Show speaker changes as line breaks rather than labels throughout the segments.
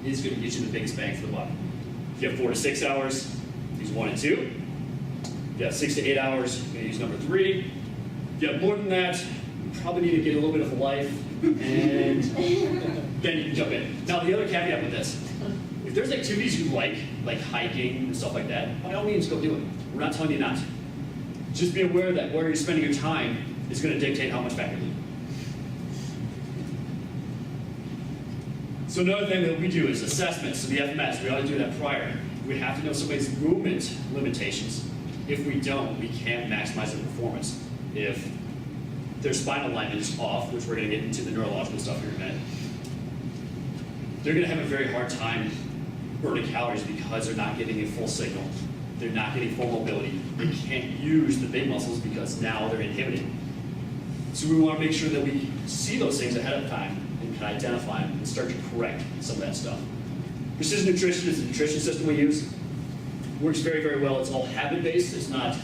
is going to get you the biggest bang for the buck. If you have 4 to 6 hours, use 1 and 2. If you have 6 to 8 hours, you're going to use number 3. If you have more than that, you probably need to get a little bit of a life, and then you can jump in. Now, the other caveat with this, if there's activities you like hiking and stuff like that, by all means, go do it. We're not telling you not to. Just be aware that where you're spending your time is going to dictate how much fat you lose. So another thing that we do is assessments. So the FMS, we ought to do that prior. We have to know somebody's movement limitations. If we don't, we can't maximize their performance. If their spinal alignment is off, which we're going to get into the neurological stuff here in a minute, they're going to have a very hard time burning calories because they're not getting a full signal. They're not getting full mobility. They can't use the big muscles because now they're inhibited. So we want to make sure that we see those things ahead of time and can identify them and start to correct some of that stuff. Precision nutrition is the nutrition system we use. Works very, very well. It's all habit-based. It's not,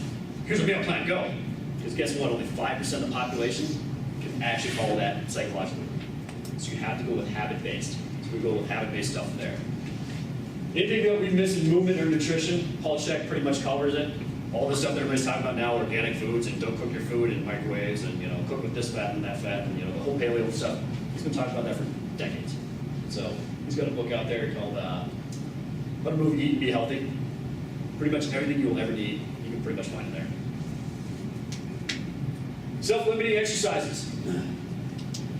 here's a meal plan, go. Because guess what? Only 5% of the population can actually follow that psychologically. So you have to go with habit-based. So we go with habit-based stuff there. Anything that we miss in movement or nutrition, Paul Chek pretty much covers it. All the stuff that everybody's talking about now, organic foods and don't cook your food in microwaves and cook with this fat and that fat and the whole paleo stuff. He's been talking about that for decades. So he's got a book out there called How to Move, Eat, and Be Healthy. Pretty much everything you will ever need, you can pretty much find in there. Self-limiting exercises.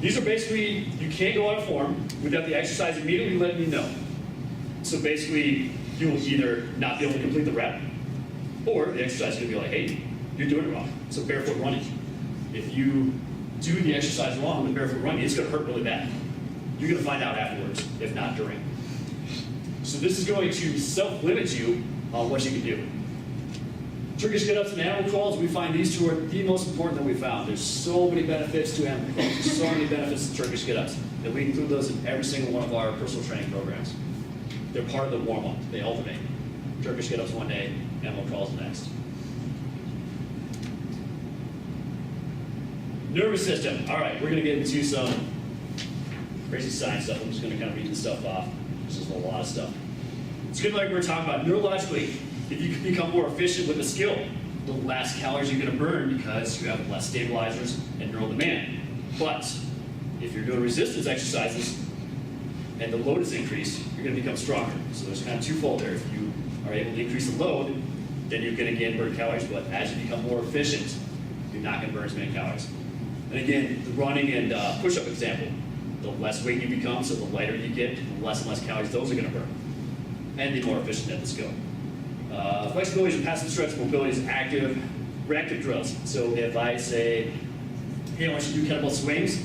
These are basically, you can't go on a form without the exercise immediately letting you know. So basically, you will either not be able to complete the rep, or the exercise is going to be like, hey, you're doing it wrong. So barefoot running. If you do the exercise wrong with barefoot running, it's going to hurt really bad. You're going to find out afterwards, if not during. So this is going to self-limit you on what you can do. Turkish get-ups and animal crawls, we find these two are the most important that we found. There's so many benefits to animal crawls. There's so many benefits to Turkish get-ups that we include those in every single one of our personal training programs. They're part of the warm-up. They alternate. Turkish get-ups one day, animal crawls the next. Nervous system. All right, we're going to get into some crazy science stuff. I'm just going to kind of read this stuff off. This is a lot of stuff. It's good, like we were talking about, neurologically, if you can become more efficient with a skill, the less calories you're going to burn because you have less stabilizers and neural demand. But if you're doing resistance exercises and the load is increased, you're going to become stronger. So there's kind of twofold there. If you are able to increase the load, then you're going to again burn calories. But as you become more efficient, you're not going to burn as many calories. And again, the running and push-up example, the less weight you become, so the lighter you get, the less and less calories those are going to burn. And be more efficient at the skill. Flexibility is passive stretch, mobility is active, reactive drills. So if I say, hey, I want you to do kettlebell swings,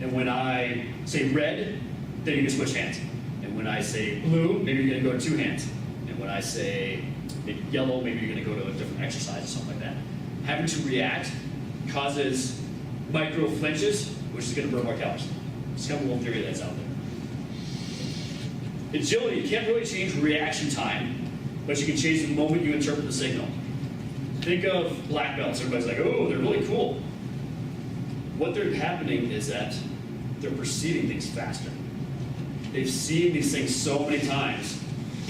and when I say red, then you can switch hands. And when I say blue, maybe you're going to go to 2 hands. And when I say maybe yellow, maybe you're going to go to a different exercise or something like that. Having to react causes micro flinches, which is going to burn more calories. It's kind of a little theory that's out there. Agility, you can't really change reaction time, but you can change the moment you interpret the signal. Think of black belts. Everybody's like, oh, they're really cool. What they're happening is that they're perceiving things faster. They've seen these things so many times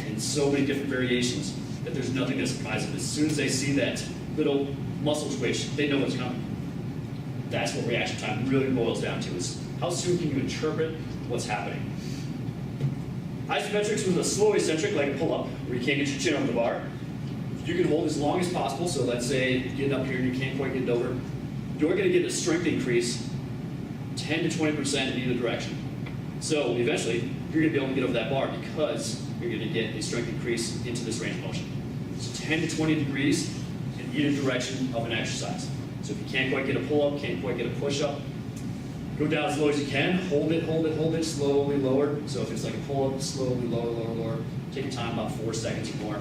in so many different variations that there's nothing that surprises them. As soon as they see that little muscle twitch, they know what's coming. That's what reaction time really boils down to, is how soon can you interpret what's happening. Isometrics with a slow eccentric, like a pull-up, where you can't get your chin over the bar. You can hold as long as possible, so let's say you get up here and you can't quite get it over. You're going to get a strength increase 10 to 20% in either direction. So eventually, you're going to be able to get over that bar because you're going to get a strength increase into this range of motion. So 10 to 20 degrees in either direction of an exercise. So if you can't quite get a pull-up, can't quite get a push-up, go down as low as you can, hold it, slowly lower. So if it's like a pull-up, slowly lower. Take your time, about 4 seconds or more.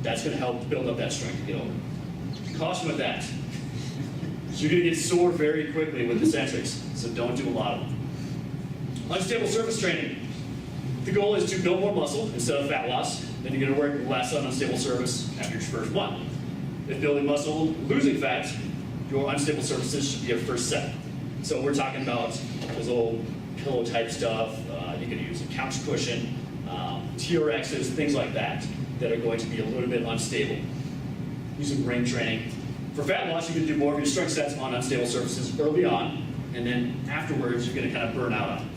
That's going to help build up that strength to get over. Caution with that. You're going to get sore very quickly with eccentrics, so don't do a lot of them. Unstable surface training. The goal is to build more muscle instead of fat loss. Then you're going to work less on unstable surface after your first one. If building muscle, losing fat, your unstable surfaces should be your first set. So we're talking about those old pillow type stuff. You You can use a couch cushion, TRXs, things like that, that are going to be a little bit unstable. Using ring training. For fat loss, you can do more of your strength sets on unstable surfaces early on, and then afterwards, you're going to kind of burn out on it.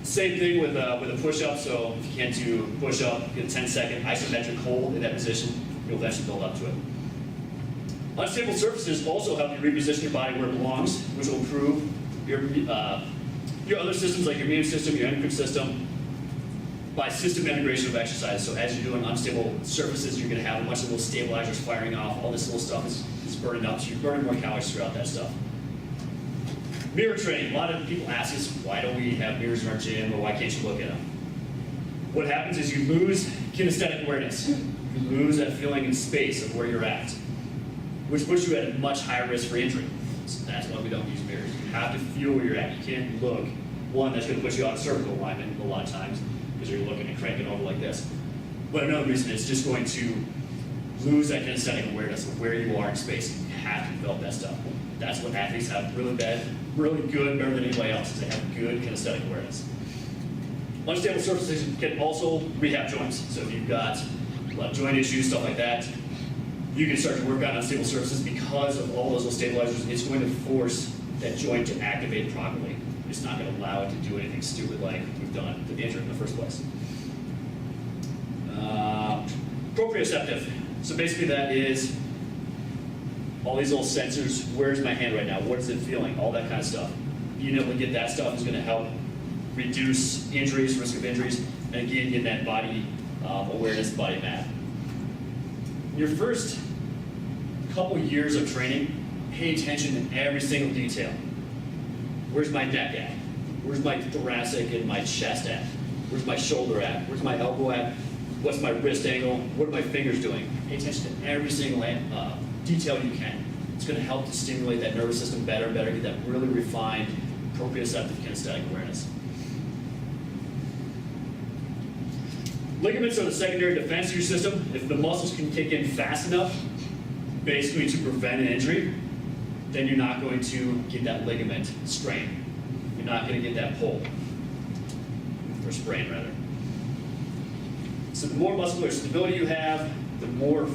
Same thing with a push-up. So if you can't do push-up, get a 10-second isometric hold in that position, you'll eventually build up to it. Unstable surfaces also help you reposition your body where it belongs, which will improve your other systems like your immune system, your endocrine system, by system integration of exercise. So as you're doing unstable surfaces, you're going to have a bunch of little stabilizers firing off. All this little stuff is burning up, so you're burning more calories throughout that stuff. Mirror training. A lot of people ask us, why don't we have mirrors in our gym, or why can't you look at them? What happens is you lose kinesthetic awareness. You lose that feeling in space of where you're at, which puts you at a much higher risk for injury. So that's why we don't use mirrors. You have to feel where you're at. You can't look. One, that's going to put you out of cervical alignment a lot of times, because you're looking and cranking over like this. But another reason is just going to lose that kinesthetic awareness of where you are in space. You have to develop that stuff. That's what athletes have really good, better than anybody else, is they have good kinesthetic awareness. Unstable surfaces can also rehab joints. So if you've got a lot of joint issues, stuff like that, you can start to work on unstable surfaces because of all those little stabilizers. It's going to force that joint to activate properly. It's not going to allow it to do anything stupid like we've done to injure it in the first place. Proprioceptive. So basically that is all these little sensors. Where's my hand right now? What is it feeling? All that kind of stuff. Being able to get that stuff is going to help reduce injuries, risk of injuries, and again, get that body awareness, body map. Your first couple years of training, pay attention to every single detail. Where's my neck at? Where's my thoracic and my chest at? Where's my shoulder at? Where's my elbow at? What's my wrist angle? What are my fingers doing? Pay attention to every single detail you can. It's going to help to stimulate that nervous system better and better, get that really refined proprioceptive kinesthetic awareness. Ligaments are the secondary defense of your system. If the muscles can kick in fast enough, basically to prevent an injury, then you're not going to get that ligament strain. You're not going to get that pull, or sprain rather. So the more muscular stability you have, the more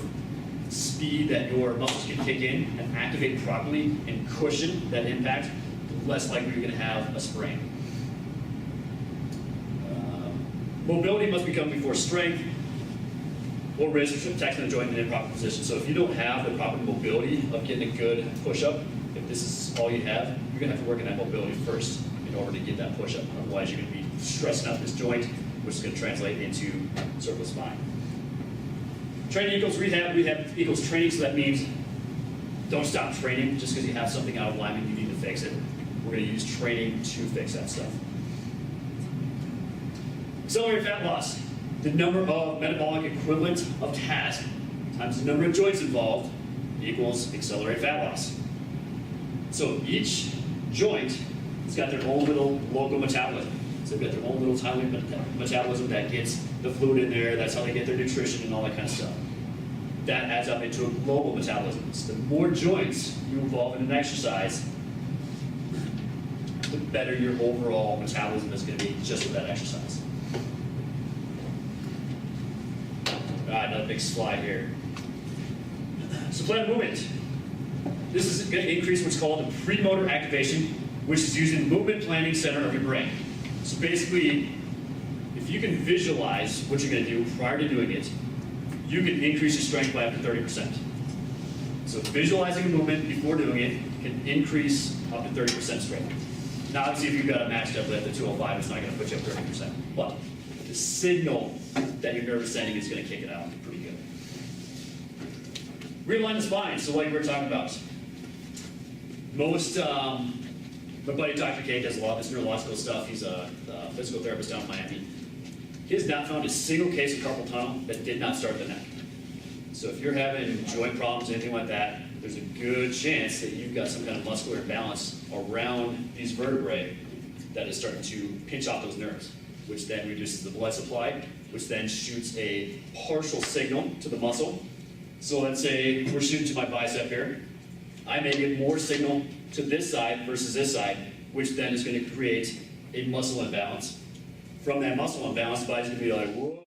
speed that your muscles can kick in and activate properly and cushion that impact, the less likely you're going to have a sprain. Mobility must become before strength or risk of protecting the joint in an improper position. So if you don't have the proper mobility of getting a good push-up, if this is all you have, you're going to have to work on that mobility first in order to get that push-up. Otherwise, you're going to be stressing out this joint, which is going to translate into cervical spine. Training equals rehab, rehab equals training, so that means don't stop training just because you have something out of alignment, you need to fix it. We're going to use training to fix that stuff. Accelerated fat loss. The number of metabolic equivalent of task times the number of joints involved equals accelerated fat loss. So each joint has got their own little local metabolism. So they've got their own little tiny metabolism that gets the fluid in there. That's how they get their nutrition and all that kind of stuff. That adds up into a global metabolism. So the more joints you involve in an exercise, the better your overall metabolism is going to be just with that exercise. Another big slide here. So planned movement. This is going to increase what's called the premotor activation, which is using the movement planning center of your brain. So basically, if you can visualize what you're going to do prior to doing it, you can increase your strength by up to 30%. So visualizing a movement before doing it can increase up to 30% strength. Now obviously if you've got a matched up lift at 205, it's not going to put you up 30%. But the signal that your nerve is sending is going to kick it out pretty good. Realign the spine, so like we were talking about. My buddy Dr. K does a lot of this neurological stuff. He's a physical therapist down in Miami. He has not found a single case of carpal tunnel that did not start at the neck. So if you're having joint problems, anything like that, there's a good chance that you've got some kind of muscular imbalance around these vertebrae that is starting to pinch off those nerves, which then reduces the blood supply, which then shoots a partial signal to the muscle. So let's say we're shooting to my bicep here. I may get more signal to this side versus this side which then is going to create a muscle imbalance. From that muscle imbalance, the body's going to be like, whoa.